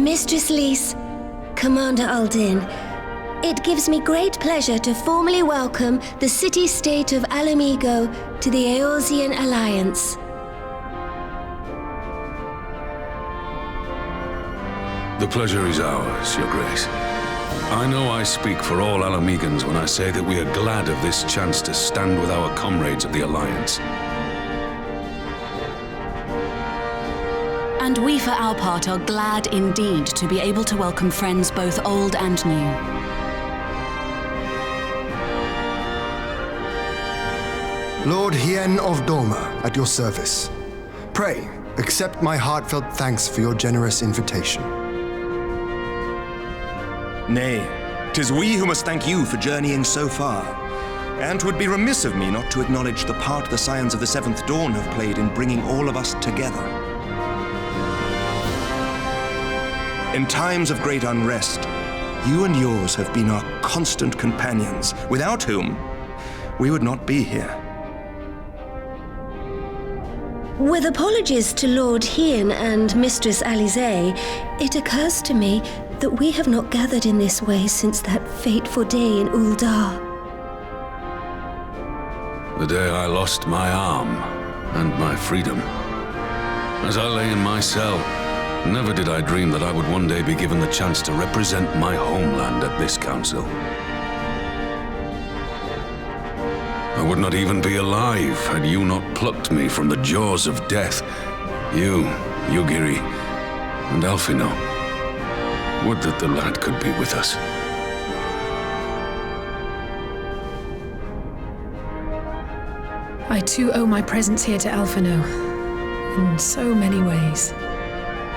Mistress Lys, Commander Aldin, it gives me great pleasure to formally welcome the city-state of Alamigo to the Eorzean Alliance. The pleasure is ours, Your Grace. I know I speak for all Alamegans when I say that we are glad of this chance to stand with our comrades of the Alliance. And we, for our part, are glad indeed to be able to welcome friends both old and new. Lord Hien of Doma, at your service. Pray, accept my heartfelt thanks for your generous invitation. Nay, 'tis we who must thank you for journeying so far. And 'twould be remiss of me not to acknowledge the part the Scions of the Seventh Dawn have played in bringing all of us together. In times of great unrest, you and yours have been our constant companions, without whom we would not be here. With apologies to Lord Hien and Mistress Alisaie, it occurs to me that we have not gathered in this way since that fateful day in Uldar. The day I lost my arm and my freedom. As I lay in my cell, never did I dream that I would one day be given the chance to represent my homeland at this council. I would not even be alive had you not plucked me from the jaws of death. You, Yugiri, and Alphino. Would that the lad could be with us. I too owe my presence here to Alphino, in so many ways.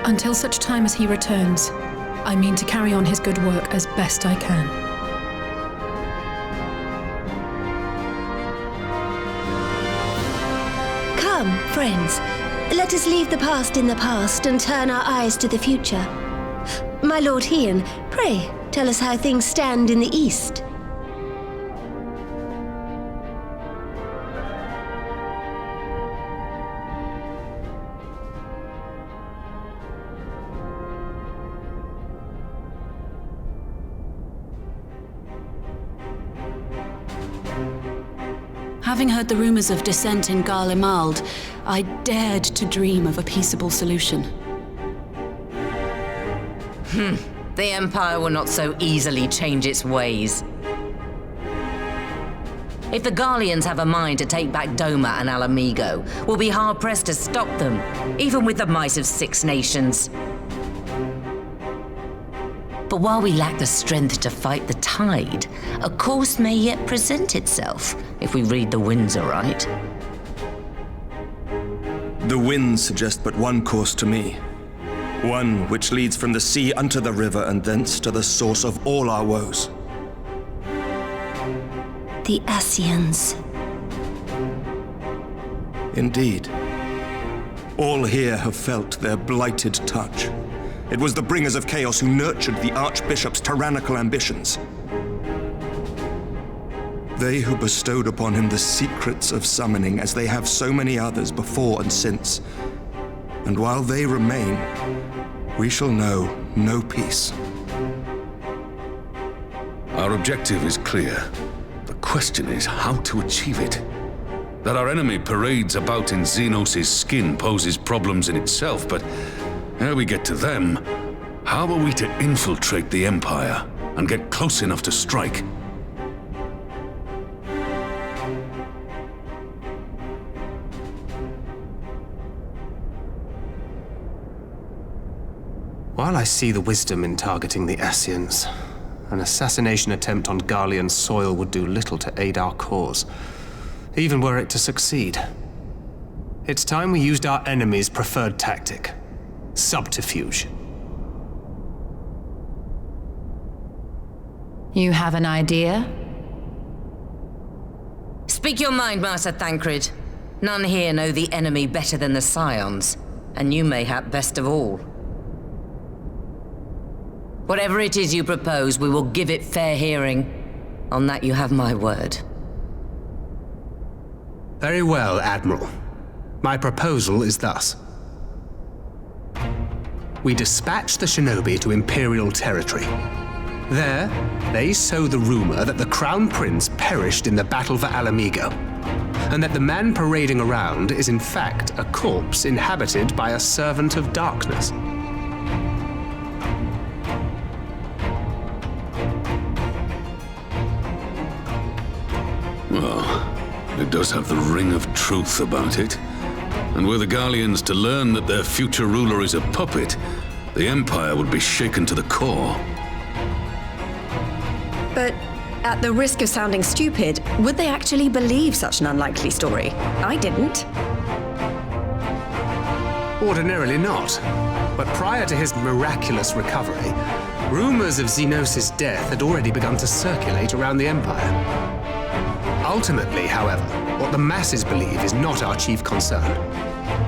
Until such time as he returns, I mean to carry on his good work as best I can. Come, friends, let us leave the past in the past and turn our eyes to the future. My Lord Hien, pray, tell us how things stand in the East. Having heard the rumors of dissent in Garlemald, I dared to dream of a peaceable solution. The Empire will not so easily change its ways. If the Garleans have a mind to take back Doma and Alamigo, we'll be hard-pressed to stop them, even with the might of 6 nations. But while we lack the strength to fight the tide, a course may yet present itself, if we read the winds aright. The winds suggest but one course to me. One which leads from the sea unto the river and thence to the source of all our woes. The Ascians. Indeed. All here have felt their blighted touch. It was the bringers of chaos who nurtured the Archbishop's tyrannical ambitions. They who bestowed upon him the secrets of summoning, as they have so many others before and since. And while they remain, we shall know no peace. Our objective is clear. The question is how to achieve it. That our enemy parades about in Xenos' skin poses problems in itself, but ere we get to them, how are we to infiltrate the Empire and get close enough to strike? While I see the wisdom in targeting the Ascians, an assassination attempt on Garlean soil would do little to aid our cause, even were it to succeed. It's time we used our enemy's preferred tactic: subterfuge. You have an idea? Speak your mind, Master Thancred. None here know the enemy better than the Scions, and you mayhap best of all. Whatever it is you propose, we will give it fair hearing. On that you have my word. Very well, Admiral. My proposal is thus. we dispatch the shinobi to Imperial territory. There, they sow the rumor that the Crown Prince perished in the battle for Alamigo, and that the man parading around is in fact a corpse inhabited by a servant of darkness. Well, it does have the ring of truth about it. And were the Garleans to learn that their future ruler is a puppet, the Empire would be shaken to the core. But at the risk of sounding stupid, would they actually believe such an unlikely story? I didn't. Ordinarily not. But prior to his miraculous recovery, rumors of Xenos' death had already begun to circulate around the Empire. Ultimately, however, what the masses believe is not our chief concern.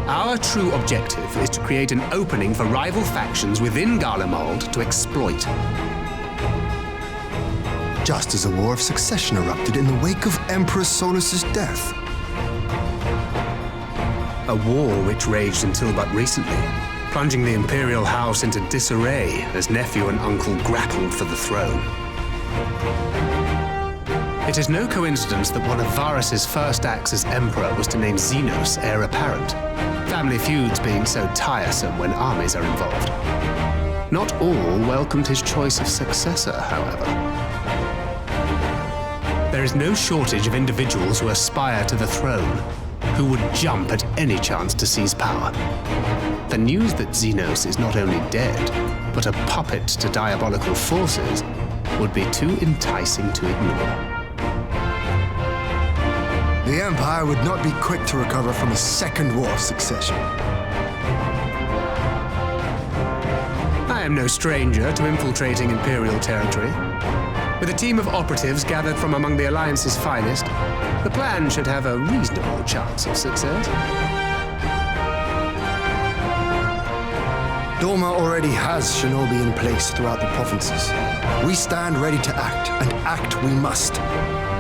Our true objective is to create an opening for rival factions within Garlemald to exploit. Just as a war of succession erupted in the wake of Emperor Solus's death. A war which raged until but recently, plunging the Imperial House into disarray as nephew and uncle grappled for the throne. It is no coincidence that one of Varus's first acts as Emperor was to name Xenos heir apparent, family feuds being so tiresome when armies are involved. Not all welcomed his choice of successor, however. There is no shortage of individuals who aspire to the throne, who would jump at any chance to seize power. The news that Xenos is not only dead, but a puppet to diabolical forces, would be too enticing to ignore. The Empire would not be quick to recover from a second war of succession. I am no stranger to infiltrating Imperial territory. With a team of operatives gathered from among the Alliance's finest, the plan should have a reasonable chance of success. Doma already has shinobi in place throughout the provinces. We stand ready to act, and act we must.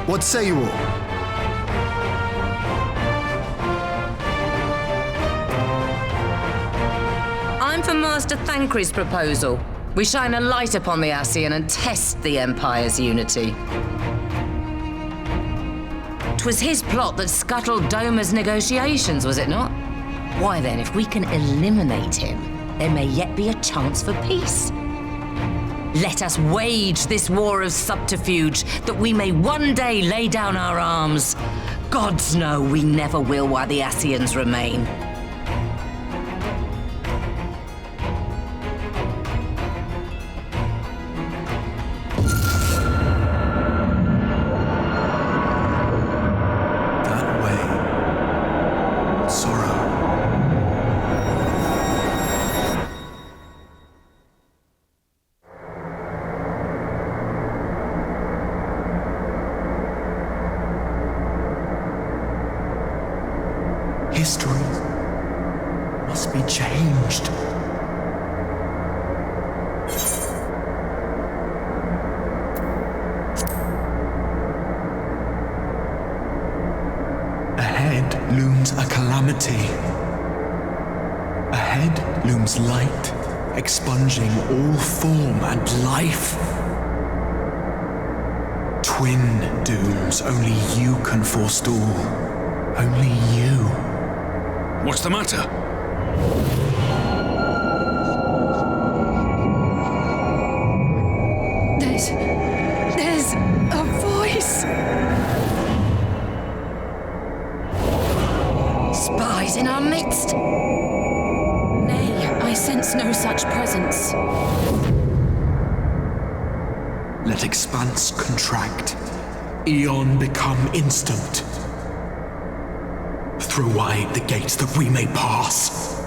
What say you all? I'm for Master Thancred's proposal. We shine a light upon the Ascian and test the Empire's unity. 'Twas his plot that scuttled Doma's negotiations, was it not? Why then, if we can eliminate him, there may yet be a chance for peace. Let us wage this war of subterfuge, that we may one day lay down our arms. Gods know we never will while the Ascians remain. History must be changed. Ahead looms a calamity. Ahead looms light, expunging all form and life. Twin dooms only you can forestall. Only you. What's the matter? There's a voice. Spies in our midst? Nay, I sense no such presence. Let expanse contract, eon become instant. Throw wide the gates that we may pass.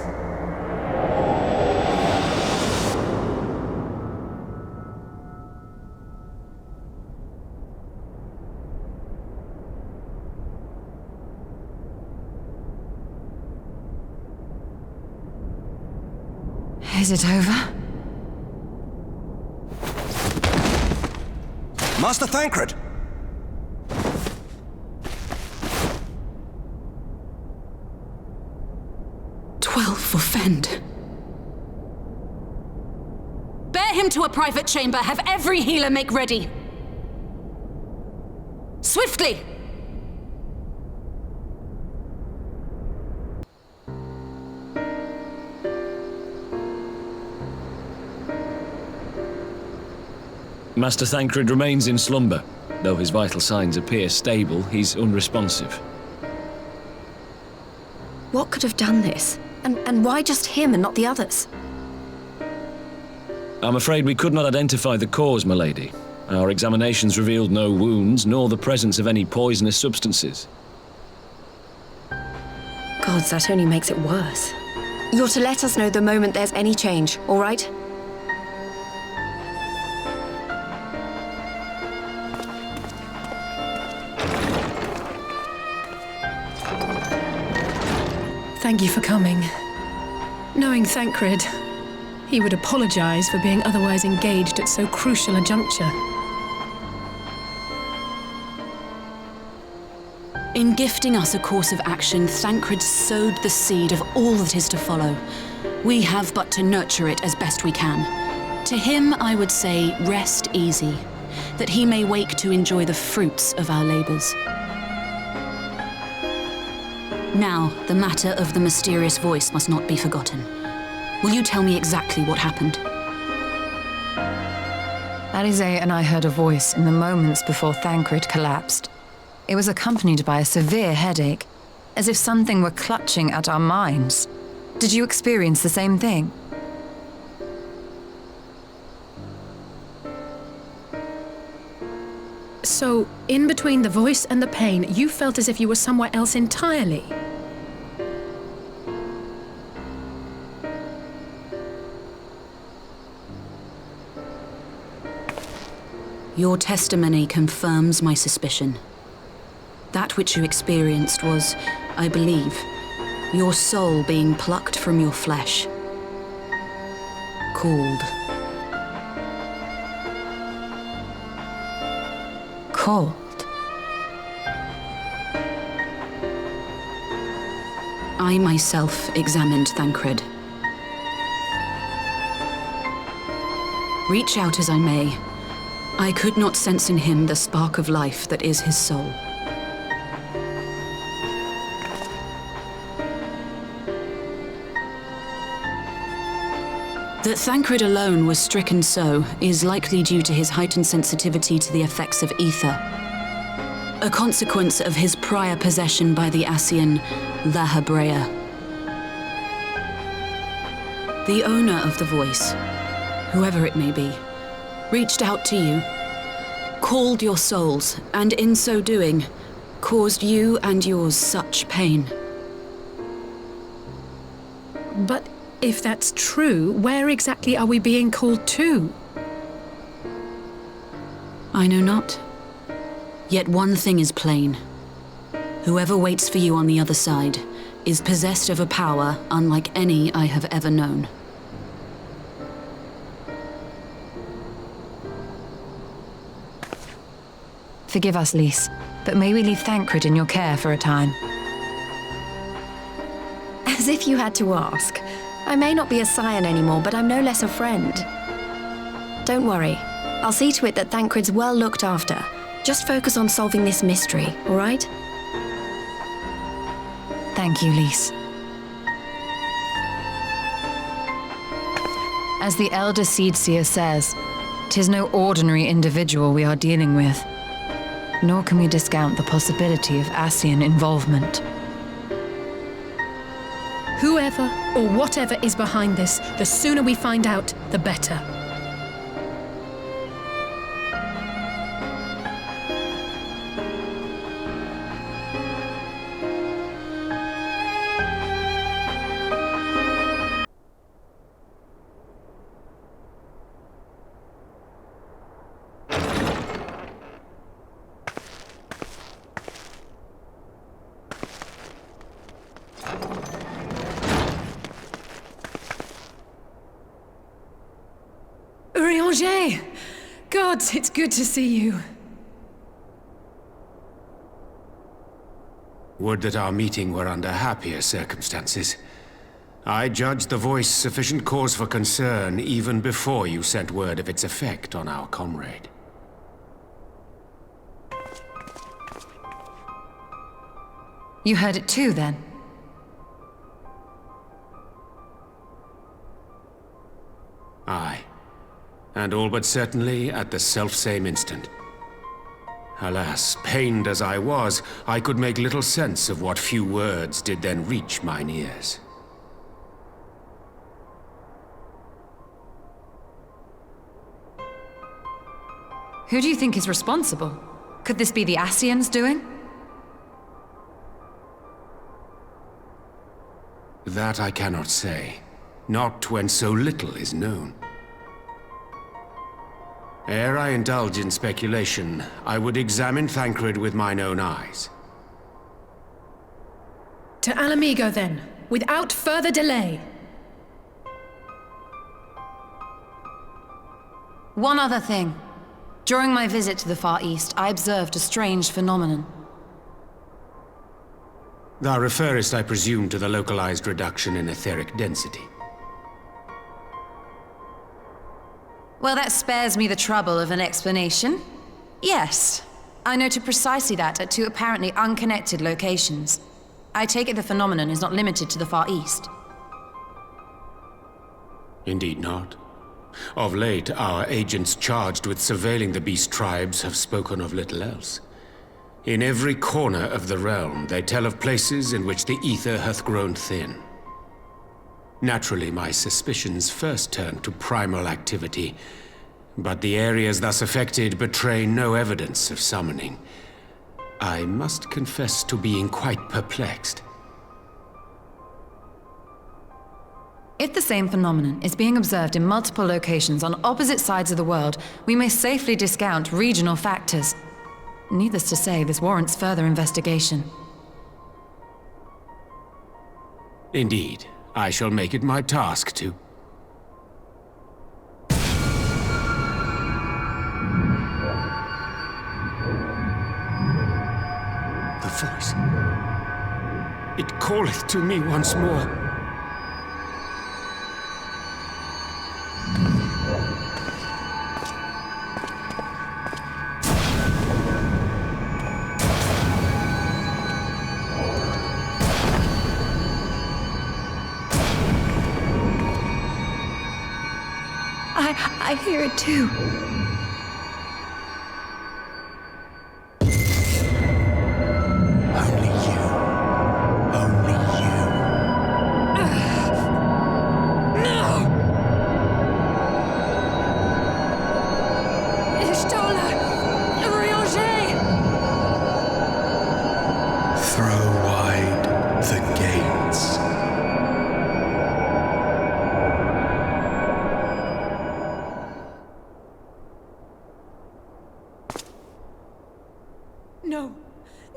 Is it over? Master Thancred! 12 for Fend. him to a private chamber. Have every healer make ready. Swiftly! Master Thancred remains in slumber. Though his vital signs appear stable, he's unresponsive. What could have done this? And why just him and not the others? I'm afraid we could not identify the cause, my lady. Our examinations revealed no wounds, nor the presence of any poisonous substances. Gods, that only makes it worse. You're to let us know the moment there's any change, all right? Thank you for coming. Knowing Thancred, he would apologize for being otherwise engaged at so crucial a juncture. In gifting us a course of action, Thancred sowed the seed of all that is to follow. We have but to nurture it as best we can. To him, I would say, rest easy, that he may wake to enjoy the fruits of our labors. Now, the matter of the mysterious voice must not be forgotten. Will you tell me exactly what happened? Alize and I heard a voice in the moments before Thancred collapsed. It was accompanied by a severe headache, as if something were clutching at our minds. Did you experience the same thing? So, in between the voice and the pain, you felt as if you were somewhere else entirely. Your testimony confirms my suspicion. That which you experienced was, I believe, your soul being plucked from your flesh. Called. Called? I myself examined Thancred. Reach out as I may, I could not sense in him the spark of life that is his soul. That Thancred alone was stricken so is likely due to his heightened sensitivity to the effects of ether, a consequence of his prior possession by the Ascian La Hebrea. The owner of the voice, whoever it may be, reached out to you, called your souls, and in so doing, caused you and yours such pain. But if that's true, where exactly are we being called to? I know not. Yet one thing is plain. Whoever waits for you on the other side is possessed of a power unlike any I have ever known. Forgive us, Lys, but may we leave Thancred in your care for a time? As if you had to ask. I may not be a scion anymore, but I'm no less a friend. Don't worry. I'll see to it that Thancred's well looked after. Just focus on solving this mystery, all right? Thank you, Lys. As the Elder Seedseer says, 'tis no ordinary individual we are dealing with. Nor can we discount the possibility of Ascian involvement. Whoever or whatever is behind this, the sooner we find out, the better. God, it's good to see you. Would that our meeting were under happier circumstances. I judged the voice sufficient cause for concern even before you sent word of its effect on our comrade. You heard it too, then? Aye. And all but certainly at the selfsame instant. Alas, pained as I was, I could make little sense of what few words did then reach mine ears. Who do you think is responsible? Could this be the Ascians doing? That I cannot say. Not when so little is known. Ere I indulge in speculation, I would examine Thancred with mine own eyes. To Alamigo, then, without further delay. One other thing. During my visit to the Far East, I observed a strange phenomenon. Thou referrest, I presume, to the localized reduction in etheric density. Well, that spares me the trouble of an explanation. Yes, I noted precisely that at two apparently unconnected locations. I take it the phenomenon is not limited to the Far East. Indeed not. Of late, our agents charged with surveilling the beast tribes have spoken of little else. In every corner of the realm, they tell of places in which the ether hath grown thin. Naturally, my suspicions first turned to primal activity, but the areas thus affected betray no evidence of summoning. I must confess to being quite perplexed. If the same phenomenon is being observed in multiple locations on opposite sides of the world, we may safely discount regional factors. Needless to say, this warrants further investigation. Indeed. I shall make it my task to. The voice. It calleth to me once more. I hear it too. Only you. Only you. No! Ishtola! Urianger! Throw wide the gates. No!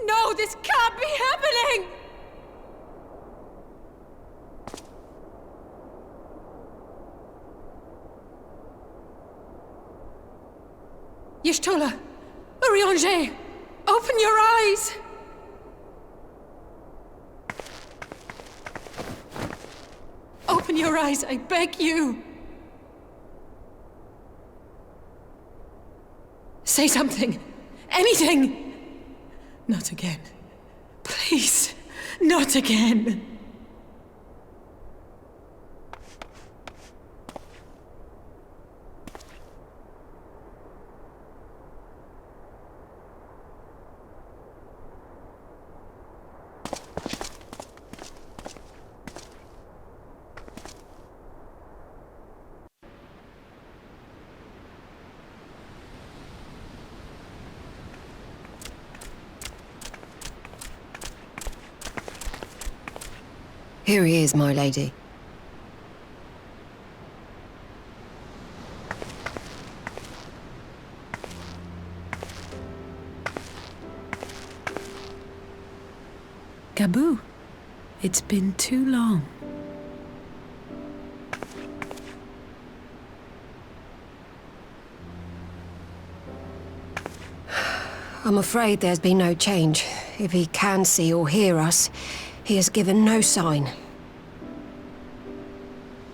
No, this can't be happening! Y'shtola! Urianger! Open your eyes! Open your eyes, I beg you! Say something! Anything! Not again. Please, not again. Here he is, my lady. Gabu, it's been too long. I'm afraid there's been no change. If he can see or hear us, he has given no sign.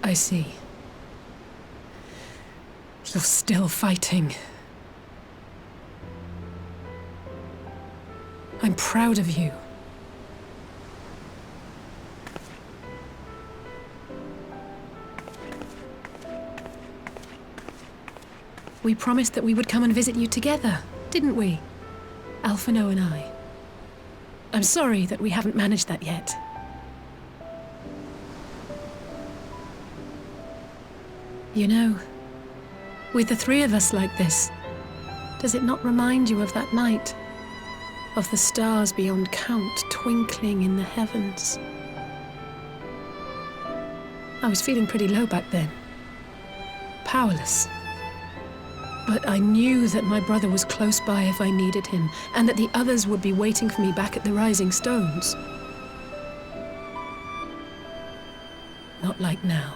I see. You're still fighting. I'm proud of you. We promised that we would come and visit you together, didn't we? Alphino and I. I'm sorry that we haven't managed that yet. You know, with the three of us like this, does it not remind you of that night? Of the stars beyond count twinkling in the heavens? I was feeling pretty low back then. Powerless. But I knew that my brother was close by if I needed him, and that the others would be waiting for me back at the Rising Stones. Not like now.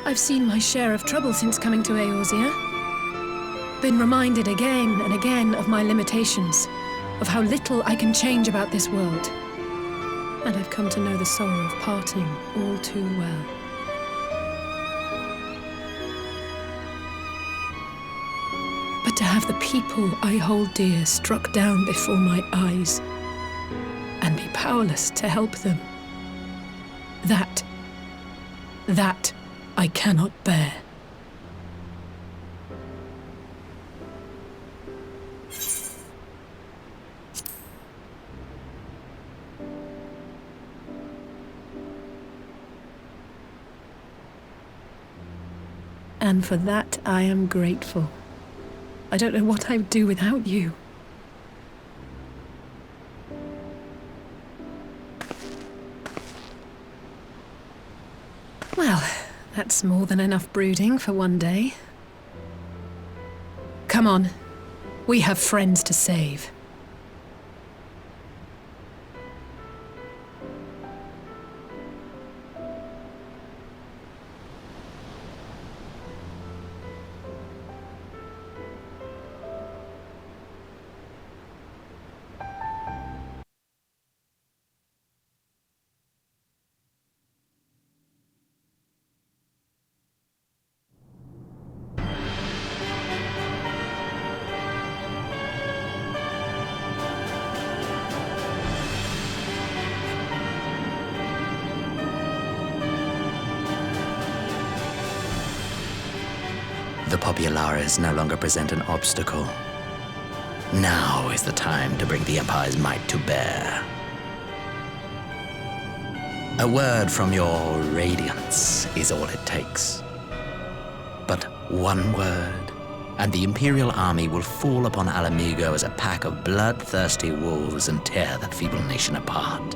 I've seen my share of trouble since coming to Eorzea. Been reminded again and again of my limitations, of how little I can change about this world. And I've come to know the sorrow of parting all too well. But to have the people I hold dear struck down before my eyes, and be powerless to help them, that I cannot bear. And for that I am grateful. I don't know what I would do without you. Well, that's more than enough brooding for one day. Come on, we have friends to save. The populares no longer present an obstacle. Now is the time to bring the Empire's might to bear. A word from your radiance is all it takes. But one word, and the Imperial army will fall upon Alamigo as a pack of bloodthirsty wolves and tear that feeble nation apart.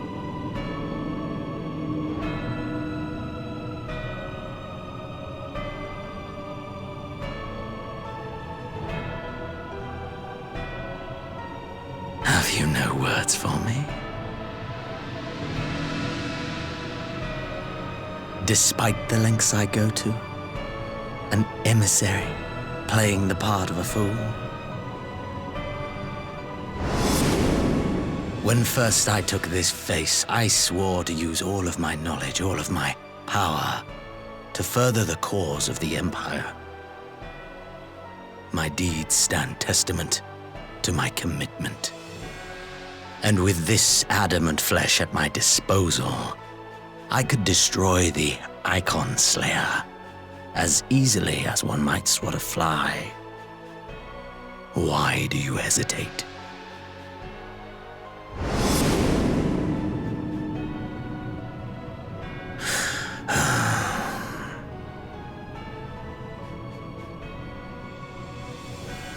Have you no words for me? Despite the lengths I go to, an emissary playing the part of a fool. When first I took this face, I swore to use all of my knowledge, all of my power, to further the cause of the Empire. My deeds stand testament to my commitment. And with this adamant flesh at my disposal, I could destroy the Icon Slayer as easily as one might swat a fly. Why do you hesitate?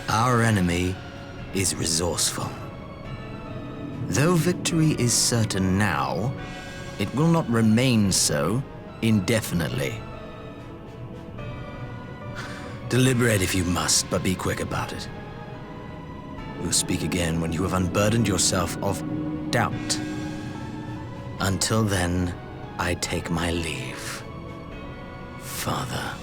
Our enemy is resourceful. Though victory is certain now, it will not remain so indefinitely. Deliberate if you must, but be quick about it. We'll speak again when you have unburdened yourself of doubt. Until then, I take my leave, Father.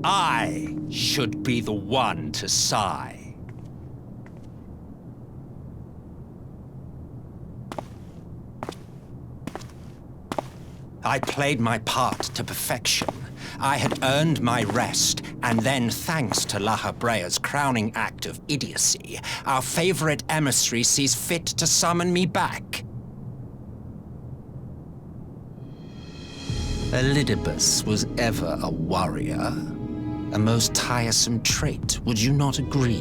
I should be the one to sigh. I played my part to perfection. I had earned my rest, and then, thanks to La Hebrea's crowning act of idiocy, our favorite emissary sees fit to summon me back. Elidibus was ever a warrior. A most tiresome trait, would you not agree?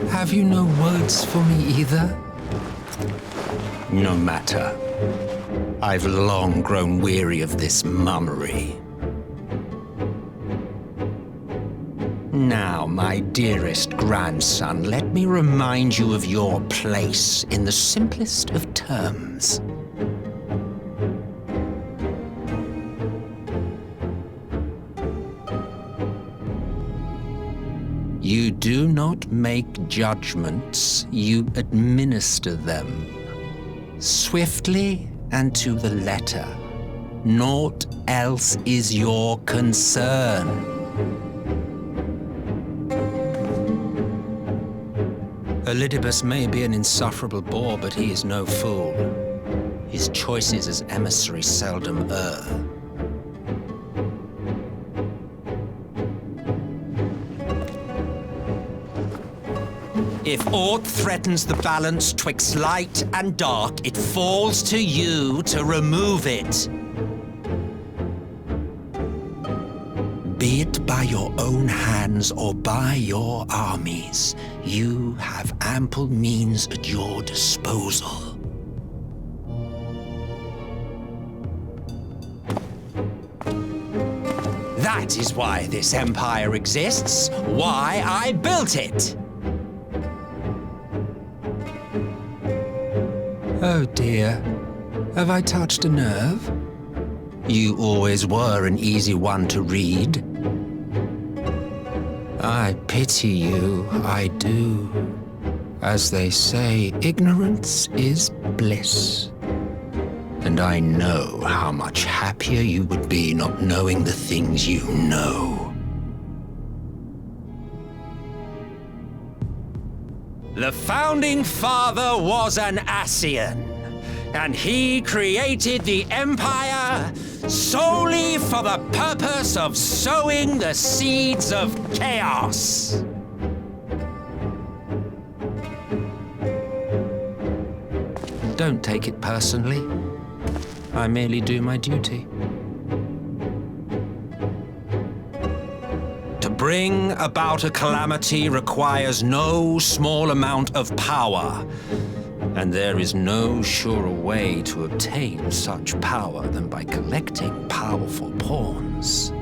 Have you no words for me either? No matter. I've long grown weary of this mummery. Now, my dearest grandson, let me remind you of your place in the simplest of terms. You do not make judgments, you administer them. Swiftly and to the letter. Naught else is your concern. Elidibus may be an insufferable bore, but he is no fool. His choices as emissary seldom err. If aught threatens the balance twixt light and dark, it falls to you to remove it. Be it by your own hands or by your armies, you have ample means at your disposal. That is why this empire exists, why I built it. Oh dear, have I touched a nerve? You always were an easy one to read. I pity you, I do. As they say, ignorance is bliss. And I know how much happier you would be not knowing the things you know. The Founding Father was an Ascian, and he created the Empire solely for the purpose of sowing the seeds of chaos. Don't take it personally. I merely do my duty. To bring about a calamity requires no small amount of power, and there is no surer way to obtain such power than by collecting powerful pawns.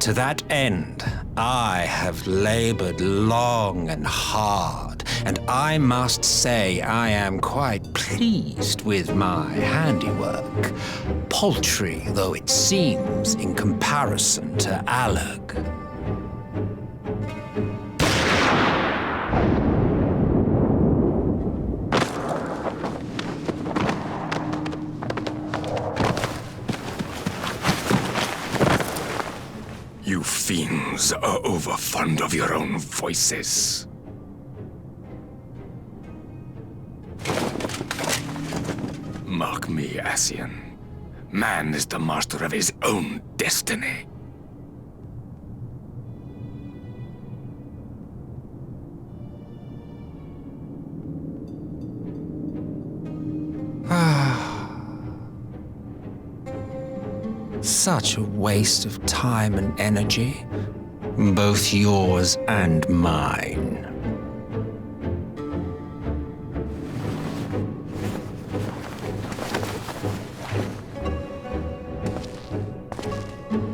To that end, I have labored long and hard, and I must say I am quite pleased with my handiwork, paltry though it seems in comparison to Alag. You fiends are overfond of your own voices. Mark me, Ascian. Man is the master of his own destiny. Such a waste of time and energy, both yours and mine.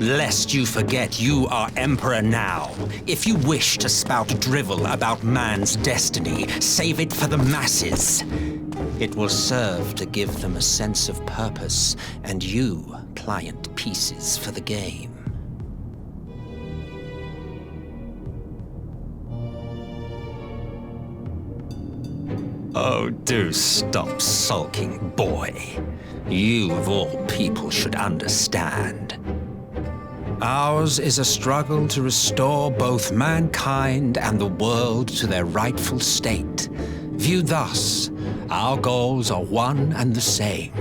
Lest you forget, you are Emperor now. If you wish to spout drivel about man's destiny, save it for the masses. It will serve to give them a sense of purpose, and you, pliant pieces for the game. Oh, do stop sulking, boy. You, of all people, should understand. Ours is a struggle to restore both mankind and the world to their rightful state. Viewed thus, our goals are one and the same.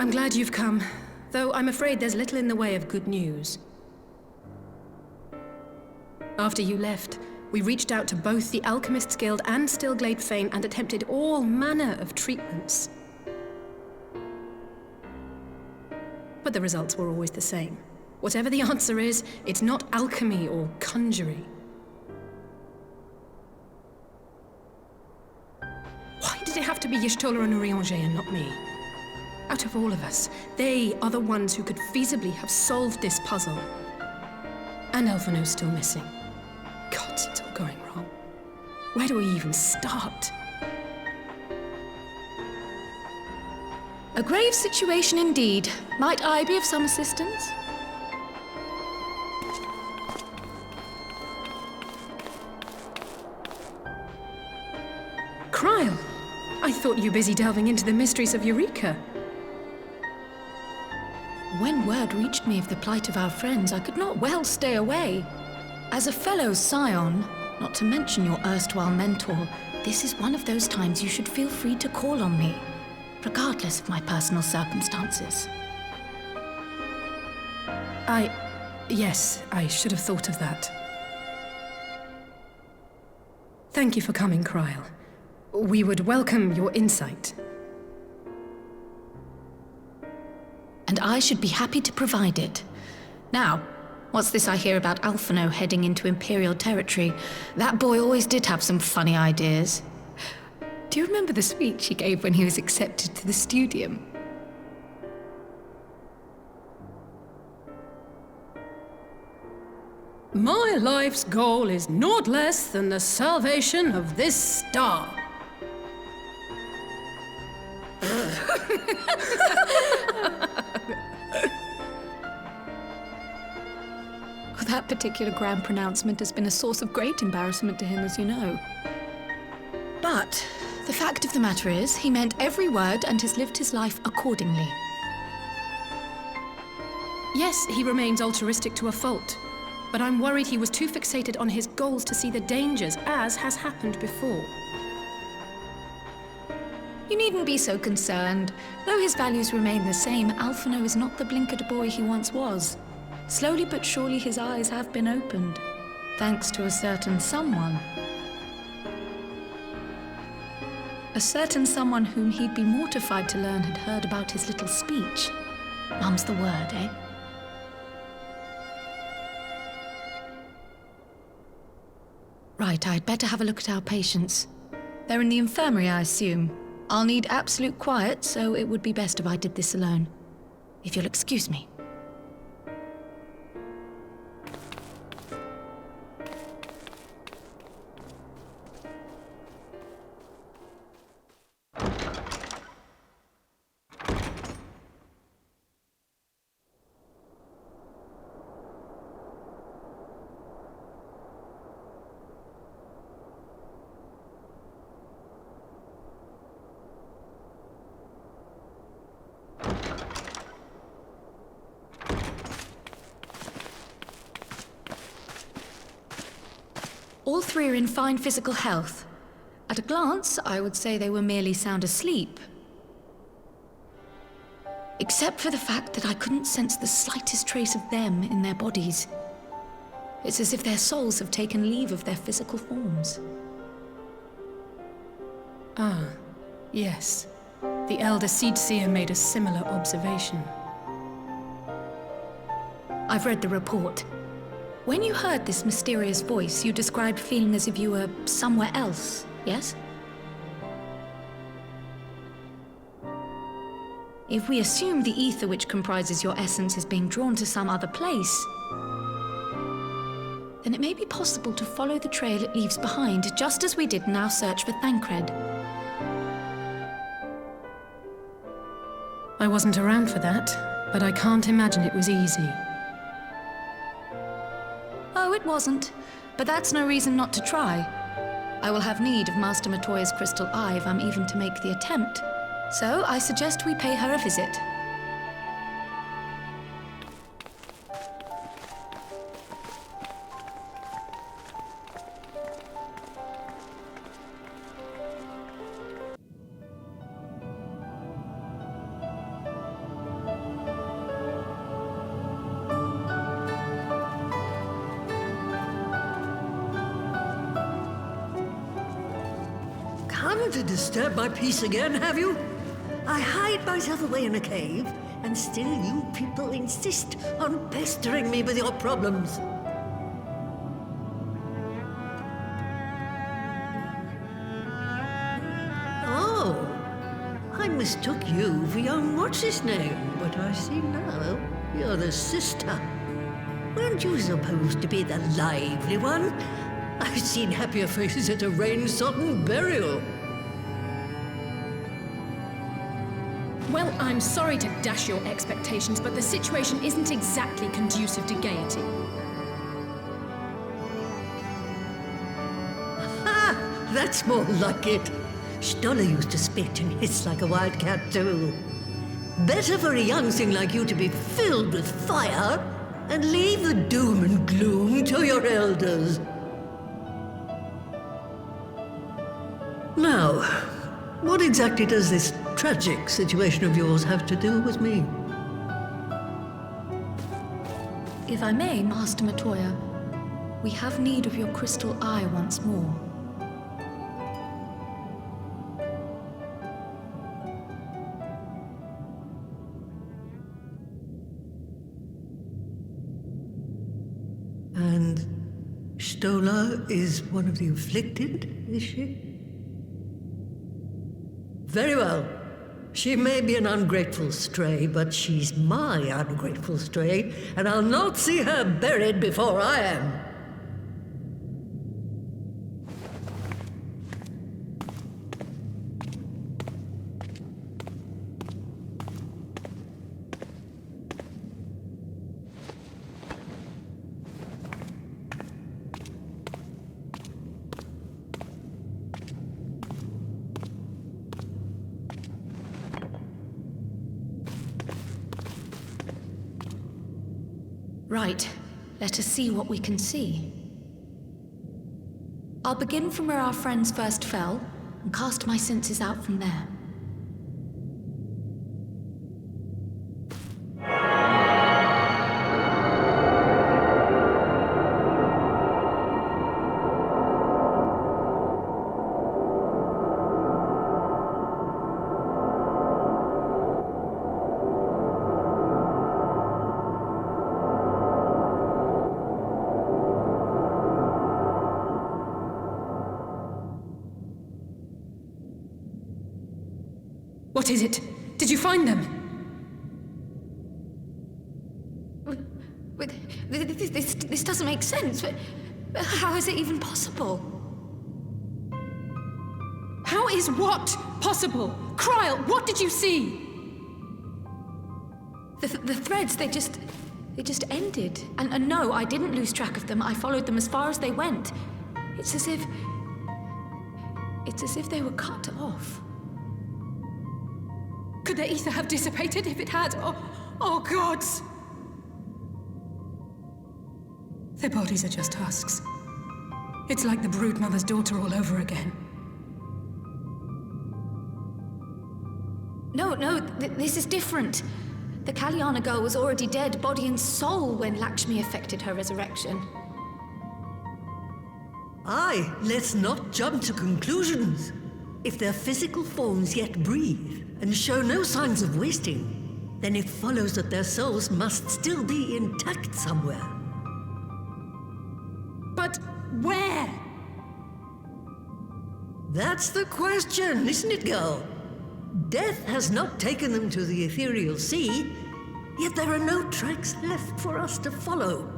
I'm glad you've come, though I'm afraid there's little in the way of good news. After you left, we reached out to both the Alchemists Guild and Stillglade Fane and attempted all manner of treatments. But the results were always the same. Whatever the answer is, it's not alchemy or conjuring. Why did it have to be Y'shtola and Urianger and not me? Out of all of us, they are the ones who could feasibly have solved this puzzle. And Elfino's still missing. Gods, it's all going wrong. Where do we even start? A grave situation indeed. Might I be of some assistance? Cryle! I thought you were busy delving into the mysteries of Eureka. When word reached me of the plight of our friends, I could not well stay away. As a fellow scion, not to mention your erstwhile mentor, this is one of those times you should feel free to call on me, regardless of my personal circumstances. Yes, I should have thought of that. Thank you for coming, Kryl. We would welcome your insight. And I should be happy to provide it. Now, what's this I hear about Alphino heading into Imperial territory? That boy always did have some funny ideas. Do you remember the speech he gave when he was accepted to the Studium? My life's goal is naught less than the salvation of this star. That particular grand pronouncement has been a source of great embarrassment to him, as you know. But the fact of the matter is, he meant every word and has lived his life accordingly. Yes, he remains altruistic to a fault, but I'm worried he was too fixated on his goals to see the dangers, as has happened before. You needn't be so concerned. Though his values remain the same, Alphino is not the blinkered boy he once was. Slowly but surely his eyes have been opened, thanks to a certain someone. A certain someone whom he'd be mortified to learn had heard about his little speech. Mum's the word, eh? Right, I'd better have a look at our patients. They're in the infirmary, I assume. I'll need absolute quiet, so it would be best if I did this alone. If you'll excuse me. All three are in fine physical health. At a glance, I would say they were merely sound asleep. Except for the fact that I couldn't sense the slightest trace of them in their bodies. It's as if their souls have taken leave of their physical forms. Ah, yes. The Elder Seedseer made a similar observation. I've read the report. When you heard this mysterious voice, you described feeling as if you were somewhere else, yes? If we assume the ether which comprises your essence is being drawn to some other place, then it may be possible to follow the trail it leaves behind, just as we did in our search for Thancred. I wasn't around for that, but I can't imagine it was easy. Oh, it wasn't. But that's no reason not to try. I will have need of Master Matoya's crystal eye if I'm even to make the attempt. So I suggest we pay her a visit. Come to disturb my peace again, have you? I hide myself away in a cave, and still you people insist on pestering me with your problems. Oh, I mistook you for young what's-his-name, but I see now you're the sister. Weren't you supposed to be the lively one? I've seen happier faces at a rain-sodden burial. Well, I'm sorry to dash your expectations, but the situation isn't exactly conducive to gaiety. Ha! That's more like it. Stoller used to spit and hiss like a wildcat too. Better for a young thing like you to be filled with fire and leave the doom and gloom to your elders. Now, what exactly does this tragic situation of yours have to do with me? If I may, Master Matoya, we have need of your crystal eye once more. And Stola is one of the afflicted, is she? Very well. She may be an ungrateful stray, but she's my ungrateful stray, and I'll not see her buried before I am. Right. Let us see what we can see. I'll begin from where our friends first fell, and cast my senses out from there. What is it? Did you find them? This doesn't make sense. How is it even possible? How is what possible? Kryl, what did you see? The threads, they just ended. And no, I didn't lose track of them. I followed them as far as they went. It's as if they were cut off. Could their ether have dissipated if it had? Oh, gods! Their bodies are just husks. It's like the broodmother's daughter all over again. No, this is different. The Kalyana girl was already dead, body and soul, when Lakshmi effected her resurrection. Aye, let's not jump to conclusions. If their physical forms yet breathe and show no signs of wasting, then it follows that their souls must still be intact somewhere. But where? That's the question, isn't it, girl? Death has not taken them to the ethereal sea, yet there are no tracks left for us to follow.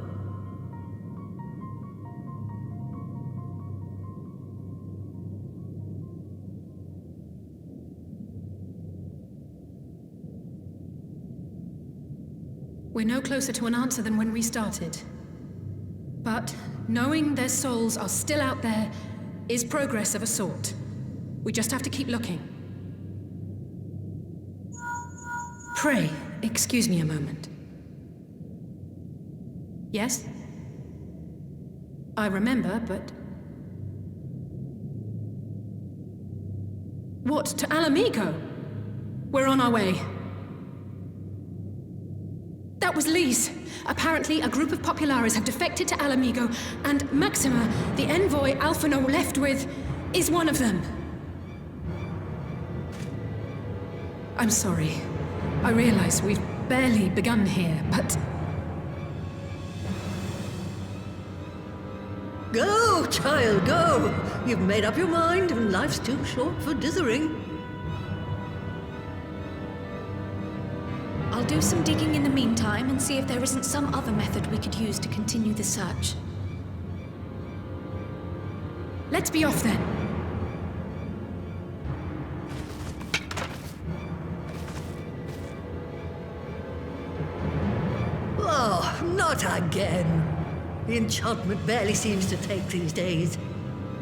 We're no closer to an answer than when we started. But knowing their souls are still out there is progress of a sort. We just have to keep looking. Pray, excuse me a moment. Yes? I remember, but... What, to Alamigo? We're on our way. That was Lise. Apparently, a group of Populares have defected to Alamigo, and Maxima, the envoy Alphino left with, is one of them. I'm sorry. I realize we've barely begun here, but... Go, child, go! You've made up your mind, and life's too short for dithering. I'll do some digging in the meantime and see if there isn't some other method we could use to continue the search. Let's be off then. Oh, not again. The enchantment barely seems to take these days.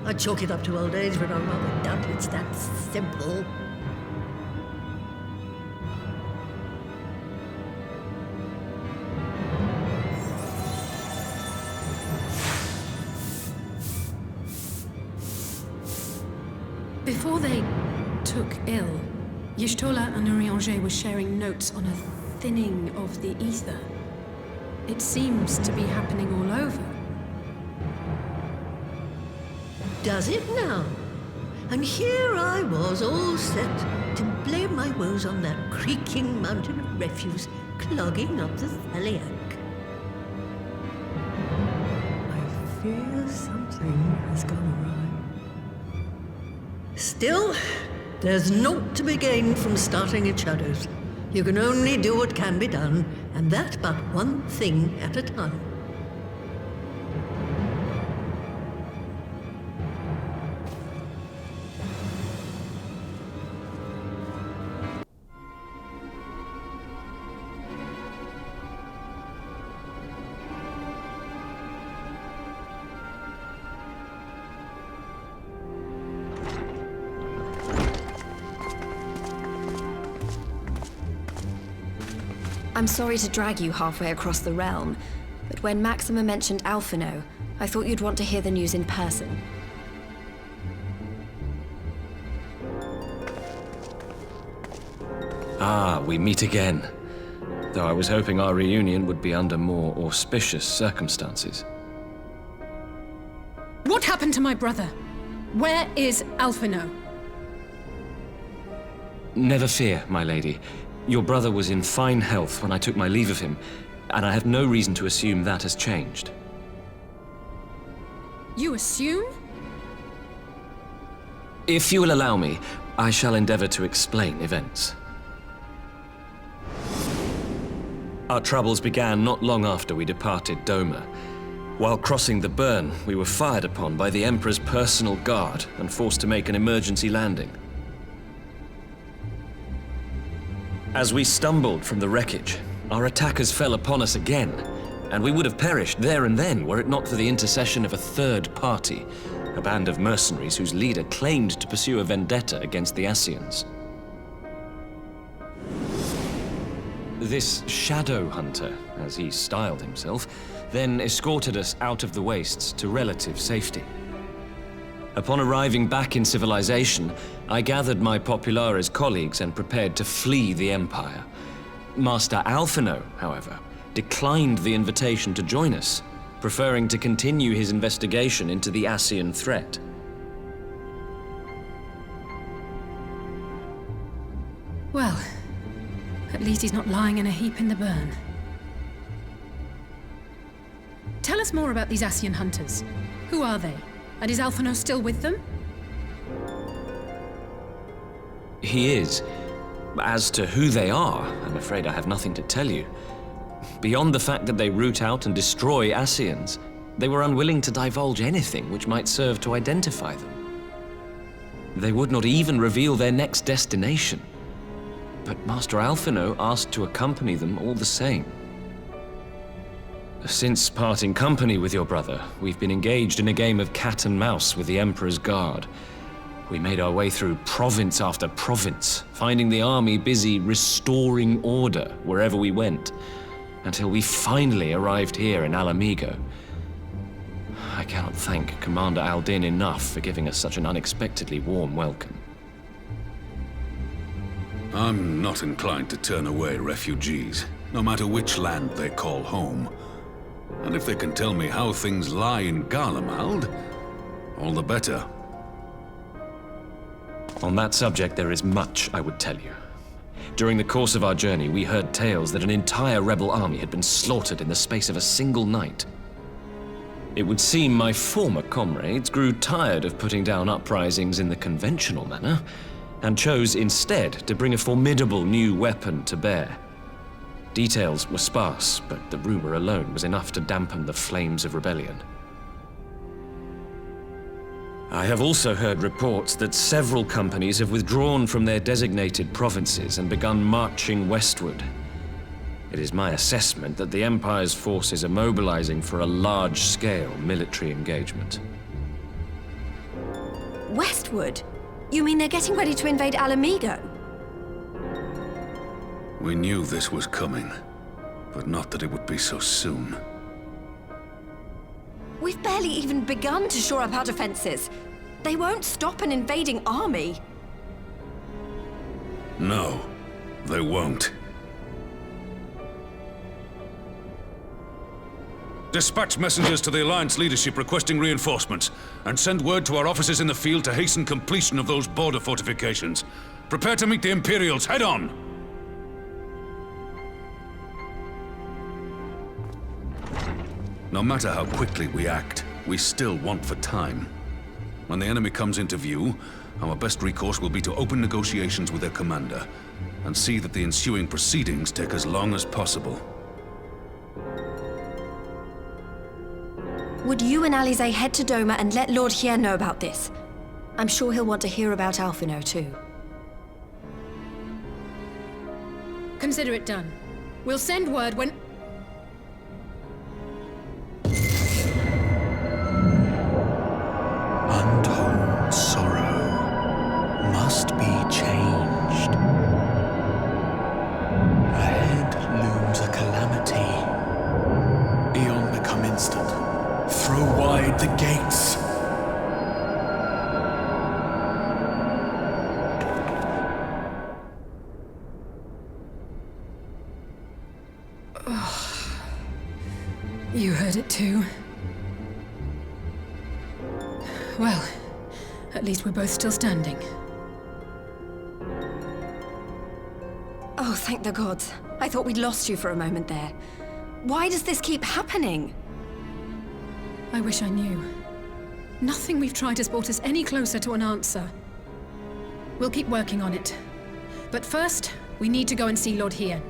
I chalk it up to old age, but I rather doubt it's that simple. Before they took ill, Y'shtola and Urianger were sharing notes on a thinning of the ether. It seems to be happening all over. Does it now? And here I was, all set to blame my woes on that creaking mountain of refuse clogging up the Thaliac. I fear something has gone awry. Still, there's naught to be gained from starting at shadows. You can only do what can be done, and that but one thing at a time. I'm sorry to drag you halfway across the realm, but when Maxima mentioned Alphino, I thought you'd want to hear the news in person. Ah, we meet again. Though I was hoping our reunion would be under more auspicious circumstances. What happened to my brother? Where is Alphino? Never fear, my lady. Your brother was in fine health when I took my leave of him, and I have no reason to assume that has changed. You assume? If you will allow me, I shall endeavor to explain events. Our troubles began not long after we departed Doma. While crossing the burn, we were fired upon by the Emperor's personal guard and forced to make an emergency landing. As we stumbled from the wreckage, our attackers fell upon us again, and we would have perished there and then were it not for the intercession of a third party, a band of mercenaries whose leader claimed to pursue a vendetta against the Ascians. This shadow hunter, as he styled himself, then escorted us out of the wastes to relative safety. Upon arriving back in civilization, I gathered my Populares colleagues and prepared to flee the Empire. Master Alphino, however, declined the invitation to join us, preferring to continue his investigation into the Ascian threat. Well, at least he's not lying in a heap in the burn. Tell us more about these Ascian hunters. Who are they? And is Alphino still with them? He is. As to who they are, I'm afraid I have nothing to tell you. Beyond the fact that they root out and destroy Ascians, they were unwilling to divulge anything which might serve to identify them. They would not even reveal their next destination. But Master Alphino asked to accompany them all the same. Since parting company with your brother, we've been engaged in a game of cat and mouse with the Emperor's guard. We made our way through province after province, finding the army busy restoring order wherever we went, until we finally arrived here in Alamigo. I cannot thank Commander Aldin enough for giving us such an unexpectedly warm welcome. I'm not inclined to turn away refugees, no matter which land they call home. And if they can tell me how things lie in Garlemald, all the better. On that subject, there is much I would tell you. During the course of our journey, we heard tales that an entire rebel army had been slaughtered in the space of a single night. It would seem my former comrades grew tired of putting down uprisings in the conventional manner, and chose instead to bring a formidable new weapon to bear. Details were sparse, but the rumor alone was enough to dampen the flames of rebellion. I have also heard reports that several companies have withdrawn from their designated provinces and begun marching westward. It is my assessment that the Empire's forces are mobilizing for a large-scale military engagement. Westward? You mean they're getting ready to invade Alamigo? We knew this was coming, but not that it would be so soon. We've barely even begun to shore up our defenses. They won't stop an invading army. No, they won't. Dispatch messengers to the Alliance leadership requesting reinforcements, and send word to our officers in the field to hasten completion of those border fortifications. Prepare to meet the Imperials head on! No matter how quickly we act, we still want for time. When the enemy comes into view, our best recourse will be to open negotiations with their commander, and see that the ensuing proceedings take as long as possible. Would you and Alize head to Doma and let Lord Hien know about this? I'm sure he'll want to hear about Alphino too. Consider it done. We'll send word when... Untold sorrow must be changed. Ahead looms a calamity. Eon become instant. Throw wide the gates. You heard it too. Well, at least we're both still standing. Oh, thank the gods. I thought we'd lost you for a moment there. Why does this keep happening? I wish I knew. Nothing we've tried has brought us any closer to an answer. We'll keep working on it. But first, we need to go and see Lord Hien.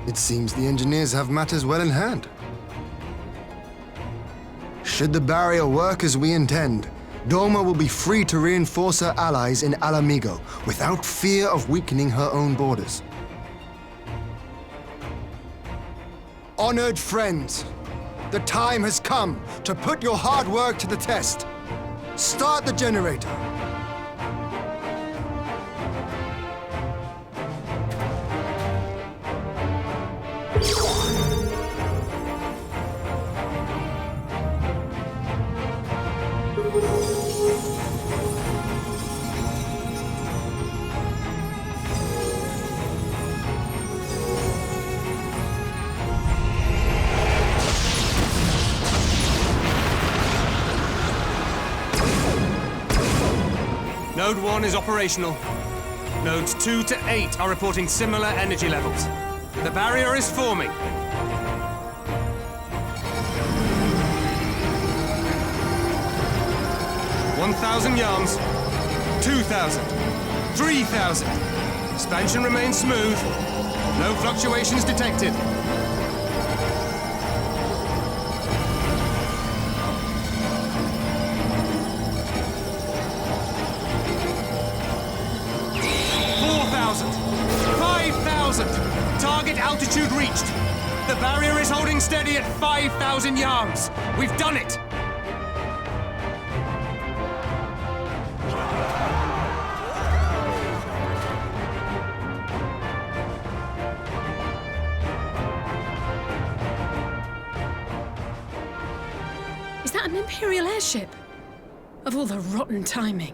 It seems the engineers have matters well in hand. Should the barrier work as we intend, Doma will be free to reinforce her allies in Alamigo without fear of weakening her own borders. Honored friends, the time has come to put your hard work to the test. Start the generator. Node 1 is operational. Nodes 2 to 8 are reporting similar energy levels. The barrier is forming. $1,000 yards, 2,000, 3,000. Expansion remains smooth. No fluctuations detected. Target altitude reached. The barrier is holding steady at 5,000 yards. We've done it! Is that an Imperial airship? Of all the rotten timing.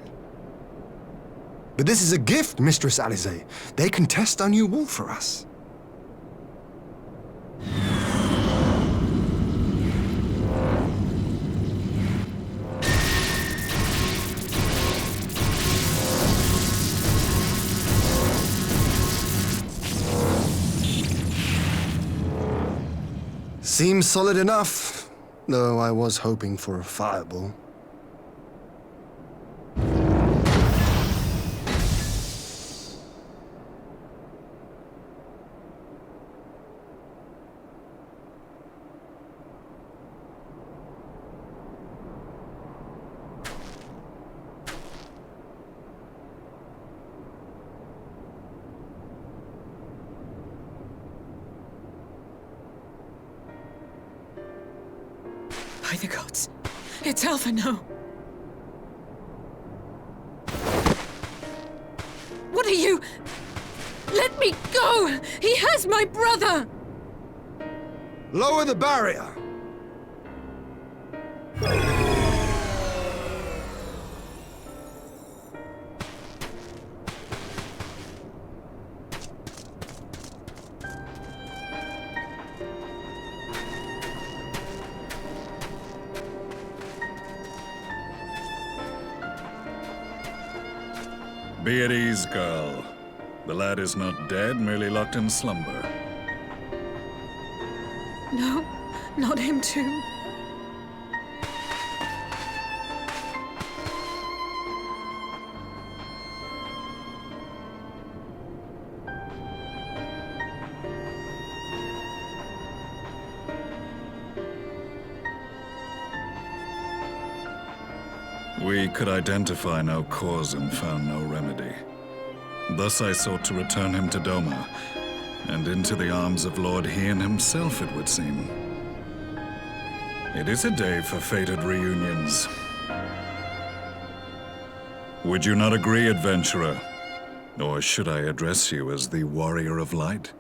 But this is a gift, Mistress Alize. They can test our new wall for us. Seems solid enough, though I was hoping for a fireball. By the gods, it's Alphino. What are you? Let me go! He has my brother! Lower the barrier! Be at ease, girl. The lad is not dead, merely locked in slumber. No, not him too. We could identify no cause and found no remedy. Thus I sought to return him to Doma, and into the arms of Lord Hien himself, it would seem. It is a day for fated reunions. Would you not agree, adventurer? Or should I address you as the Warrior of Light?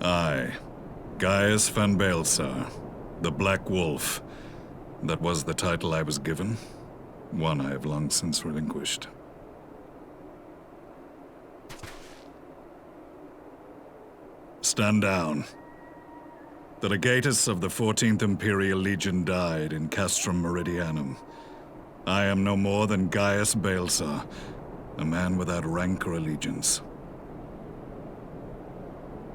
I, Gaius van Baelsar, the Black Wolf. That was the title I was given, one I have long since relinquished. Stand down. The legatus of the 14th Imperial Legion died in Castrum Meridianum. I am no more than Gaius Baelsar, a man without rank or allegiance.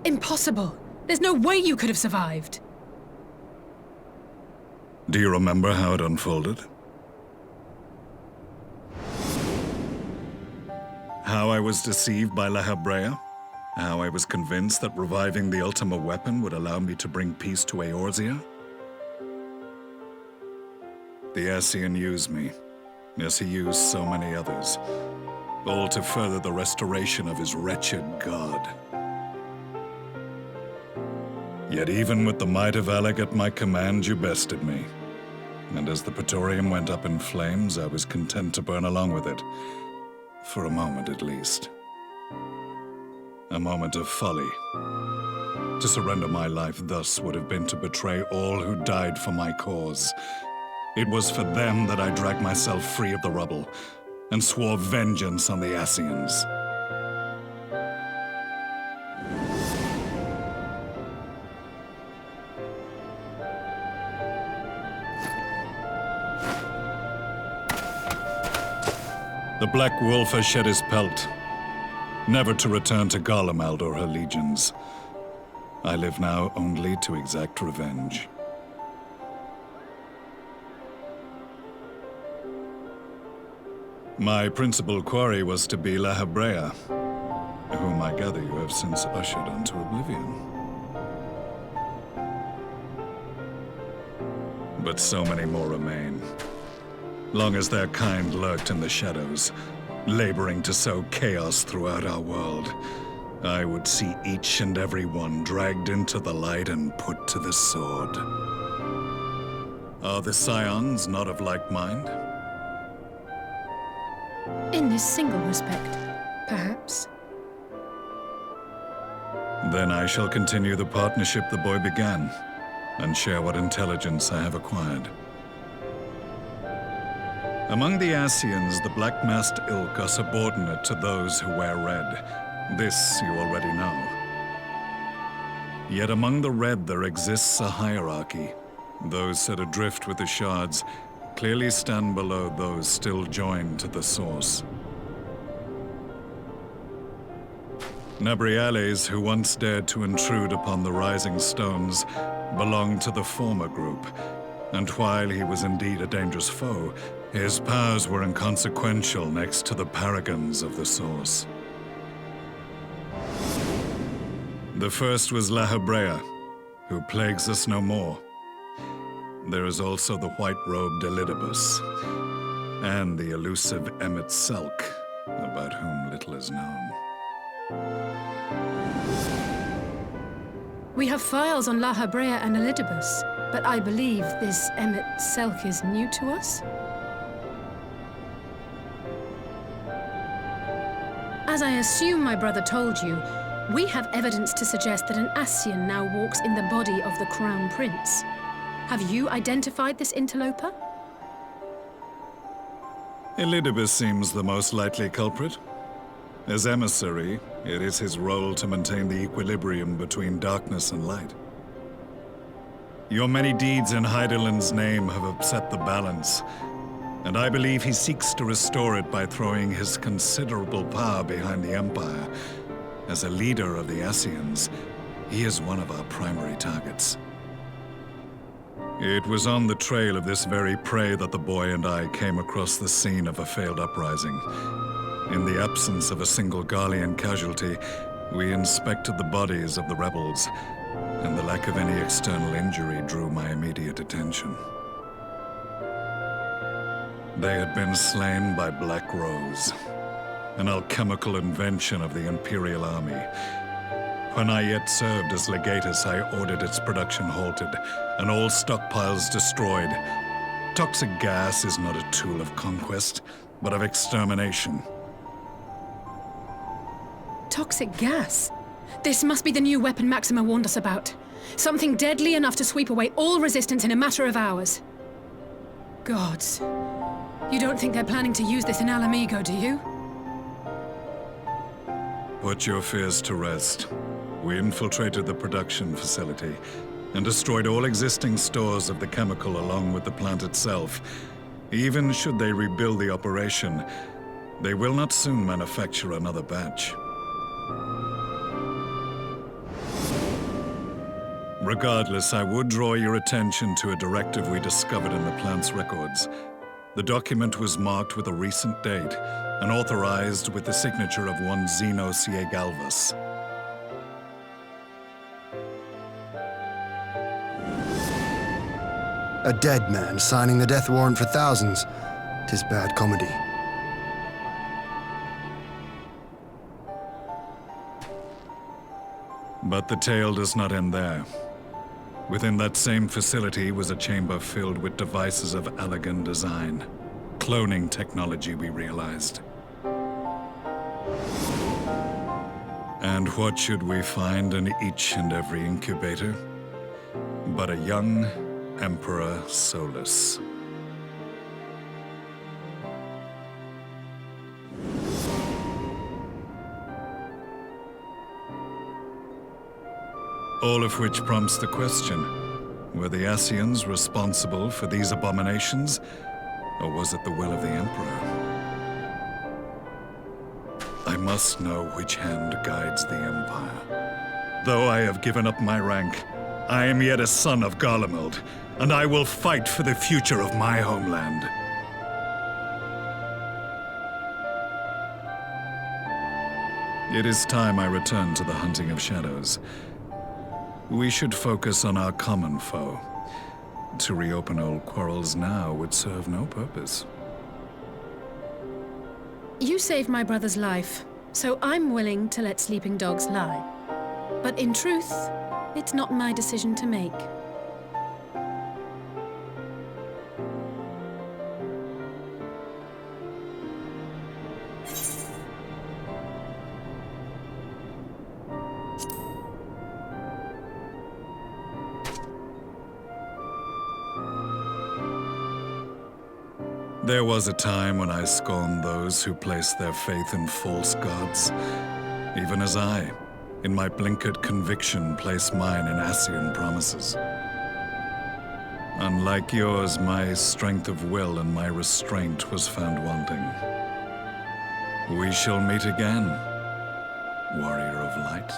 Impossible! There's no way you could have survived! Do you remember how it unfolded? How I was deceived by La Habrea? How I was convinced that reviving the Ultima weapon would allow me to bring peace to Eorzea? The Ascian used me, as he used so many others, all to further the restoration of his wretched god. Yet even with the might of Alec at my command, you bested me. And as the Praetorium went up in flames, I was content to burn along with it. For a moment, at least. A moment of folly. To surrender my life thus would have been to betray all who died for my cause. It was for them that I dragged myself free of the rubble, and swore vengeance on the Ascians. The Black Wolf has shed his pelt, never to return to Garlemald or her legions. I live now only to exact revenge. My principal quarry was to be La Habrea, whom I gather you have since ushered onto oblivion. But so many more remain. Long as their kind lurked in the shadows, laboring to sow chaos throughout our world, I would see each and every one dragged into the light and put to the sword. Are the Scions not of like mind? In this single respect, perhaps. Then I shall continue the partnership the boy began, and share what intelligence I have acquired. Among the Ascians, the Black-Masked Ilk are subordinate to those who wear red. This you already know. Yet among the Red there exists a hierarchy. Those set adrift with the shards clearly stand below those still joined to the source. Nabriales, who once dared to intrude upon the Rising Stones, belonged to the former group, and while he was indeed a dangerous foe, his powers were inconsequential next to the paragons of the Source. The first was La Habrea, who plagues us no more, There is also the white-robed Elidibus, and the elusive Emmet Selk, about whom little is known. We have files on La Habrea and Elidibus, but I believe this Emmet Selk is new to us? As I assume my brother told you, we have evidence to suggest that an Ascian now walks in the body of the Crown Prince. Have you identified this interloper? Elidibus seems the most likely culprit. As emissary, it is his role to maintain the equilibrium between darkness and light. Your many deeds in Hydaelyn's name have upset the balance, and I believe he seeks to restore it by throwing his considerable power behind the Empire. As a leader of the Ascians, he is one of our primary targets. It was on the trail of this very prey that the boy and I came across the scene of a failed uprising. In the absence of a single Garlean casualty, we inspected the bodies of the rebels, and the lack of any external injury drew my immediate attention. They had been slain by Black Rose, an alchemical invention of the Imperial Army. When I yet served as legatus, I ordered its production halted, and all stockpiles destroyed. Toxic gas is not a tool of conquest, but of extermination. Toxic gas? This must be the new weapon Maxima warned us about. Something deadly enough to sweep away all resistance in a matter of hours. Gods. You don't think they're planning to use this in Alamigo, do you? Put your fears to rest. We infiltrated the production facility and destroyed all existing stores of the chemical along with the plant itself. Even should they rebuild the operation, they will not soon manufacture another batch. Regardless, I would draw your attention to a directive we discovered in the plant's records. The document was marked with a recent date and authorized with the signature of one Zeno Galvas. A dead man signing the death warrant for thousands. 'Tis bad comedy. But the tale does not end there. Within that same facility was a chamber filled with devices of elegant design. Cloning technology, we realized. And what should we find in each and every incubator? But a young Emperor Solus. All of which prompts the question, were the Ascians responsible for these abominations, or was it the will of the Emperor? I must know which hand guides the Empire. Though I have given up my rank, I am yet a son of Garlemald, and I will fight for the future of my homeland. It is time I return to the hunting of shadows. We should focus on our common foe. To reopen old quarrels now would serve no purpose. You saved my brother's life, so I'm willing to let sleeping dogs lie. But in truth, it's not my decision to make. There was a time when I scorned those who placed their faith in false gods, even as I, in my blinkered conviction, place mine in Ascian promises. Unlike yours, my strength of will and my restraint was found wanting. We shall meet again, warrior of light.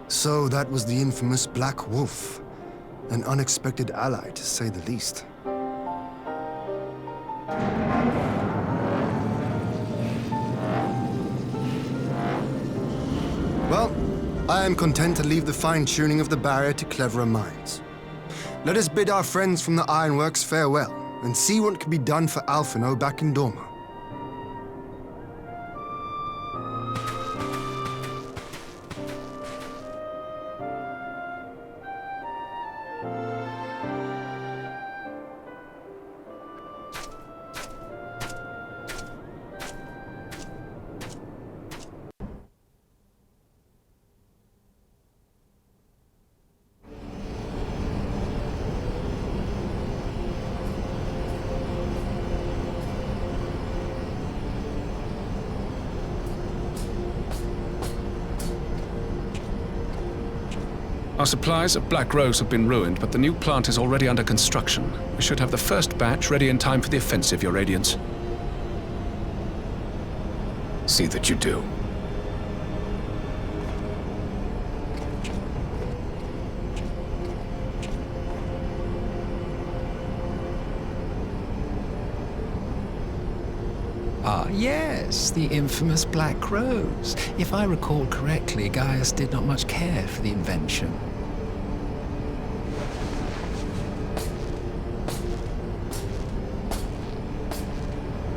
So that was the infamous Black Wolf. An unexpected ally, to say the least. Well, I am content to leave the fine-tuning of the barrier to cleverer minds. Let us bid our friends from the Ironworks farewell, and see what can be done for Alphino back in Dorma. Our supplies of Black Rose have been ruined, but the new plant is already under construction. We should have the first batch ready in time for the offensive, Your Radiance. See that you do. Ah, yes, the infamous Black Rose. If I recall correctly, Gaius did not much care for the invention.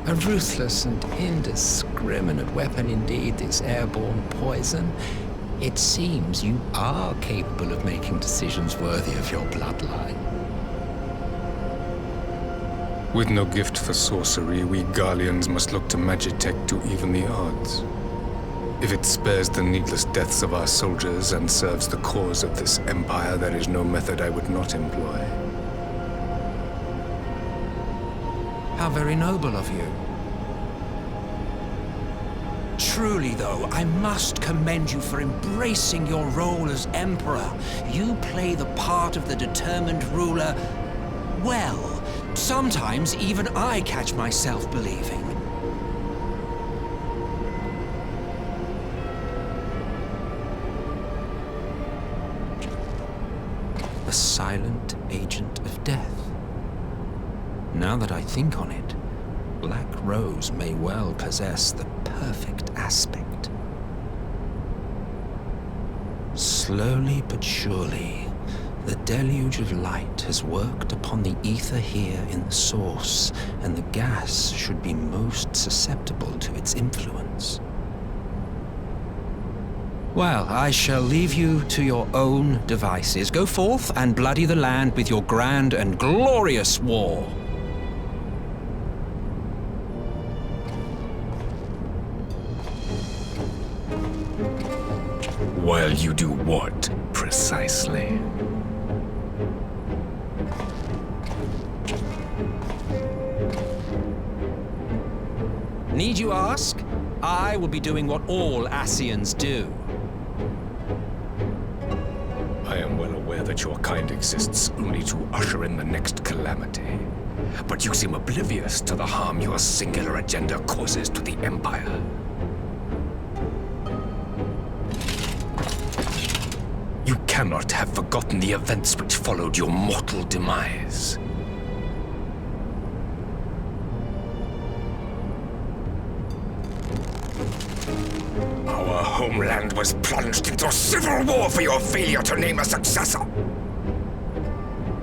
A ruthless and indiscriminate weapon indeed, this airborne poison. It seems you are capable of making decisions worthy of your bloodline. With no gift for sorcery, we Garleans must look to Magitech to even the odds. If it spares the needless deaths of our soldiers and serves the cause of this empire, there is no method I would not employ. How very noble of you. Truly, though, I must commend you for embracing your role as Emperor. You play the part of the determined ruler well. Sometimes even I catch myself believing. A silent agent of death. Now that I think on it, Black Rose may well possess the perfect aspect. Slowly but surely, the deluge of light has worked upon the ether here in the source, and the gas should be most susceptible to its influence. Well, I shall leave you to your own devices. Go forth and bloody the land with your grand and glorious war. While you do what, precisely? Need you ask? I will be doing what all Ascians do. I am well aware that your kind exists only to usher in the next calamity. But you seem oblivious to the harm your singular agenda causes to the Empire. You cannot have forgotten the events which followed your mortal demise. Our homeland was plunged into civil war for your failure to name a successor.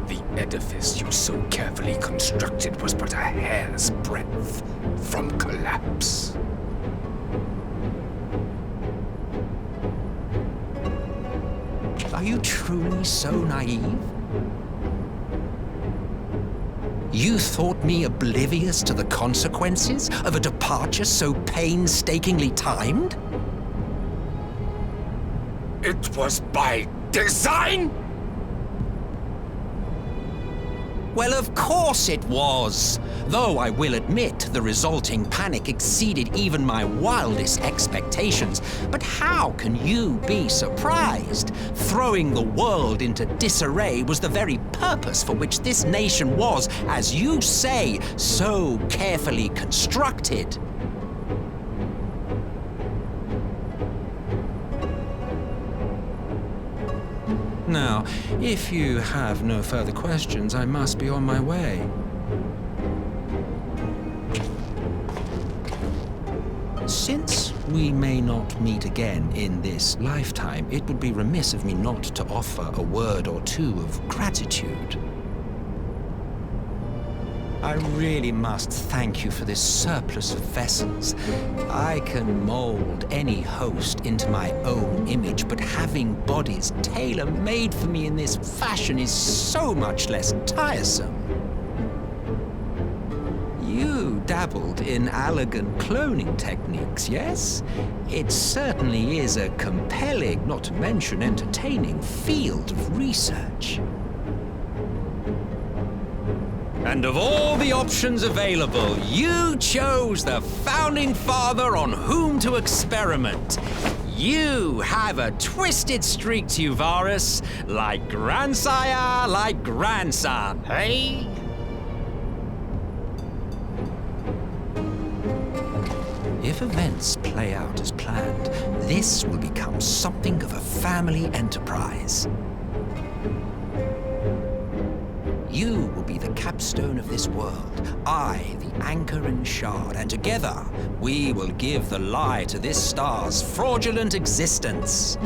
The edifice you so carefully constructed was but a hair's breadth from collapse. Are you truly so naive? You thought me oblivious to the consequences of a departure so painstakingly timed? It was by design? Well, of course it was. Though I will admit the resulting panic exceeded even my wildest expectations. But how can you be surprised? Throwing the world into disarray was the very purpose for which this nation was, as you say, so carefully constructed. Now, if you have no further questions, I must be on my way. Since we may not meet again in this lifetime, it would be remiss of me not to offer a word or two of gratitude. I really must thank you for this surplus of vessels. I can mold any host into my own image, but having bodies tailor-made for me in this fashion is so much less tiresome. You dabbled in elegant cloning techniques, yes? It certainly is a compelling, not to mention entertaining, field of research. And of all the options available, you chose the founding father on whom to experiment. You have a twisted streak to you, Varus, like grandsire, like grandson, hey? If events play out as planned, this will become something of a family enterprise. You will be the capstone of this world, I the anchor and shard, and together we will give the lie to this star's fraudulent existence.